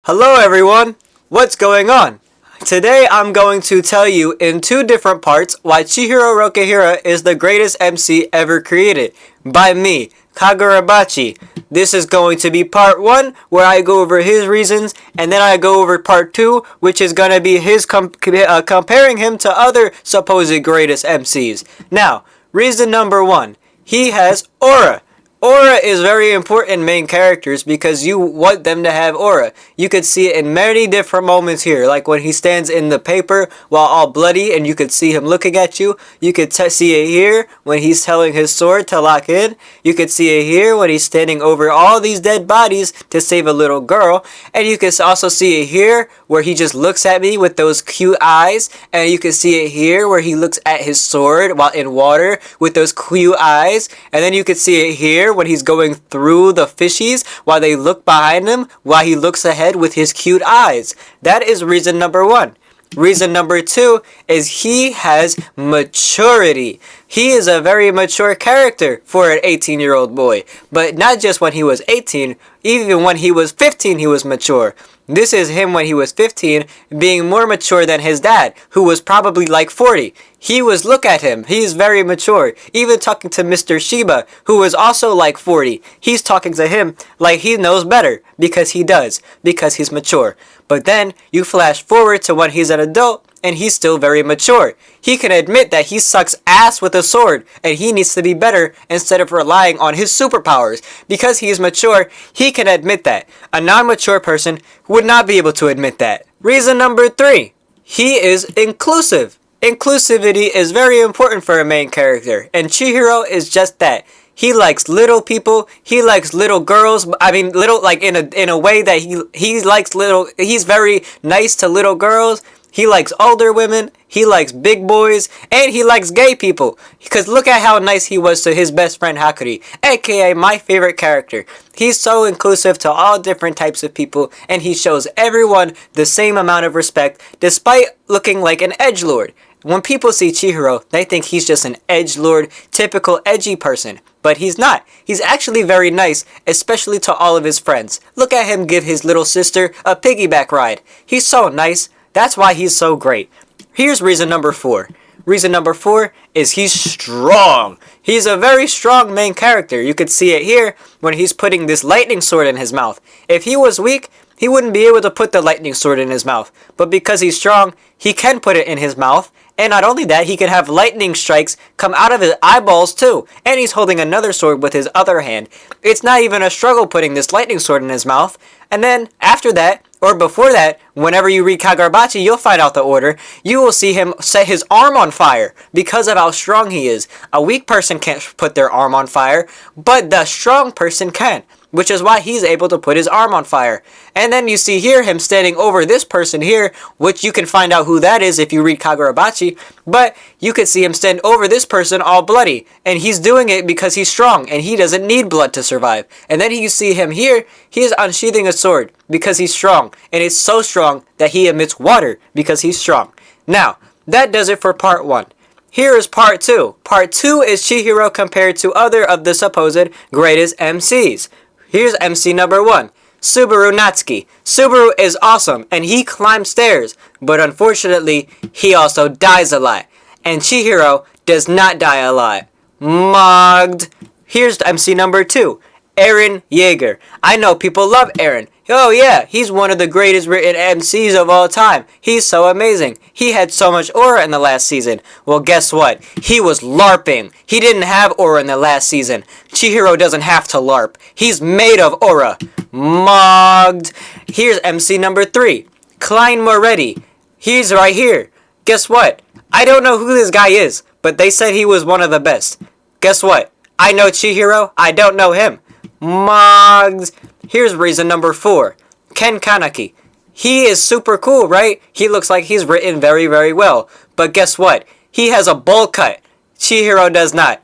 Hello everyone! What's going on? Today I'm going to tell you in two different parts why Chihiro Rokuhira is the greatest MC ever created. By me, Kagurabachi. This is going to be part 1 where I go over his reasons, and then I go over part 2 which is going to be his comparing him to other supposed greatest MCs. Now, reason number 1. He has aura. Aura is very important in main characters because you want them to have aura. You could see it in many different moments here, like when he stands in the paper while all bloody and you could see him looking at you. You could see it here when he's telling his sword to lock in. You could see it here when he's standing over all these dead bodies to save a little girl. And you could also see it here where he just looks at me with those cute eyes. And you can see it here where he looks at his sword while in water with those cute eyes. And then you could see it here when he's going through the fishies while they look behind him while he looks ahead with his cute eyes. That is reason number 1. Reason number 2 is he has maturity. He is a very mature character for an 18-year-old boy. But not just when he was 18, even when he was 15 he was mature. This is him when he was 15 being more mature than his dad, who was probably like 40. Look at him, he's very mature. Even talking to Mr. Shiba, who was also like 40. He's talking to him like he knows better, because he does, because he's mature. But then, you flash forward to when he's an adult, and he's still very mature. He can admit that he sucks ass with a sword, and he needs to be better instead of relying on his superpowers. Because he is mature, he can admit that. A non-mature person would not be able to admit that. Reason number 3. He is inclusive. Inclusivity is very important for a main character, and Chihiro is just that. He likes little people. He likes little girls. I mean, little like in a way that he likes little. He's very nice to little girls. He likes older women. He likes big boys, and he likes gay people. Because look at how nice he was to his best friend Hakuri, aka my favorite character. He's so inclusive to all different types of people, and he shows everyone the same amount of respect, despite looking like an edgelord. When people see Chihiro, they think he's just an edgelord, typical edgy person. But he's not. He's actually very nice, especially to all of his friends. Look at him give his little sister a piggyback ride. He's so nice. That's why he's so great. Here's reason number 4. Reason number 4 is he's strong. He's a very strong main character. You could see it here when he's putting this lightning sword in his mouth. If he was weak, he wouldn't be able to put the lightning sword in his mouth. But because he's strong, he can put it in his mouth. And not only that, he can have lightning strikes come out of his eyeballs too. And he's holding another sword with his other hand. It's not even a struggle putting this lightning sword in his mouth. And then after that, or before that, whenever you read Kagurabachi, you'll find out the order. You will see him set his arm on fire because of how strong he is. A weak person can't put their arm on fire, but the strong person can. Which is why he's able to put his arm on fire. And then you see here him standing over this person here, which you can find out who that is if you read Kagurabachi. But you can see him stand over this person all bloody. And he's doing it because he's strong and he doesn't need blood to survive. And then you see him here, he is unsheathing a sword because he's strong. And it's so strong that he emits water because he's strong. Now, that does it for part 1. Here is part 2. Part 2 is Chihiro compared to other of the supposed greatest MCs. Here's MC number 1, Subaru Natsuki. Subaru is awesome, and he climbs stairs, but unfortunately, he also dies a lot. And Chihiro does not die a lot. Mugged. Here's MC number 2, Eren Yeager. I know people love Eren. Oh yeah, he's one of the greatest written MCs of all time. He's so amazing. He had so much aura in the last season. Well, guess what? He was LARPing. He didn't have aura in the last season. Chihiro doesn't have to LARP. He's made of aura. Mugged. Here's MC number 3, Klein Moretti. He's right here. Guess what? I don't know who this guy is, but they said he was one of the best. Guess what? I know Chihiro. I don't know him. Mugged. Here's reason number 4, Ken Kaneki. He is super cool, right? He looks like he's written very, very well. But guess what? He has a bowl cut. Chihiro does not.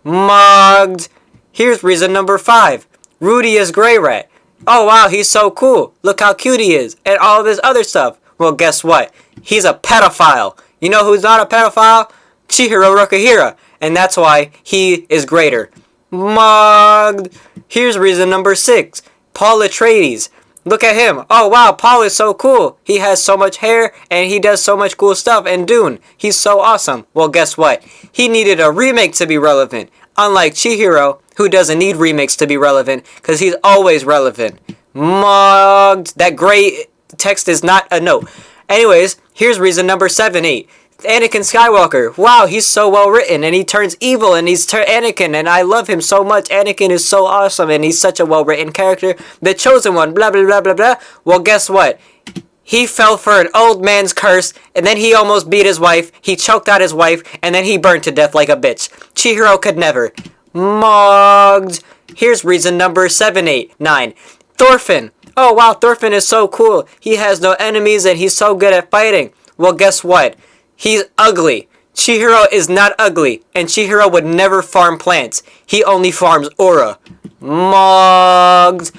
Mugged. Here's reason number 5, Rudeus Grey Rat. Oh wow, he's so cool. Look how cute he is. And all this other stuff. Well, guess what? He's a pedophile. You know who's not a pedophile? Chihiro Rokuhira. And that's why he is greater. Mugged. Here's reason number 6, Paul Atreides. Look at him. Oh wow, Paul is so cool. He has so much hair and he does so much cool stuff. And Dune, he's so awesome. Well, guess what? He needed a remake to be relevant. Unlike Chihiro, who doesn't need remakes to be relevant because he's always relevant. Mugged. That gray text is not a no. Anyways, here's reason number 8. Anakin Skywalker. Wow, he's so well written and he turns evil and he's Anakin and I love him so much. Anakin is so awesome and he's such a well written character. The chosen one, blah blah blah blah blah. Well, guess what? He fell for an old man's curse and then he almost beat his wife. He choked out his wife and then he burned to death like a bitch. Chihiro could never. Mugged. Here's reason number 7, 8, 9. Thorfinn. Oh wow, Thorfinn is so cool. He has no enemies and he's so good at fighting. Well, guess what? He's ugly. Chihiro is not ugly, and Chihiro would never farm plants. He only farms aura. Mugged.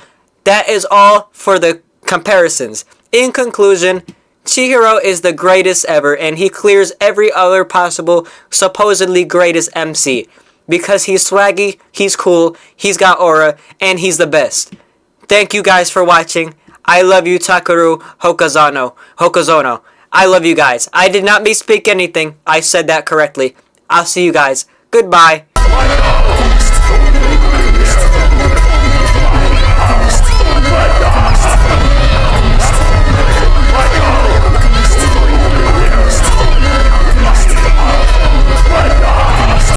That is all for the comparisons. In conclusion, Chihiro is the greatest ever, and he clears every other possible, supposedly greatest MC. Because he's swaggy, he's cool, he's got aura, and he's the best. Thank you guys for watching. I love you, Takeru Hokazono. I love you guys. I did not misspeak anything. I said that correctly. I'll see you guys. Goodbye.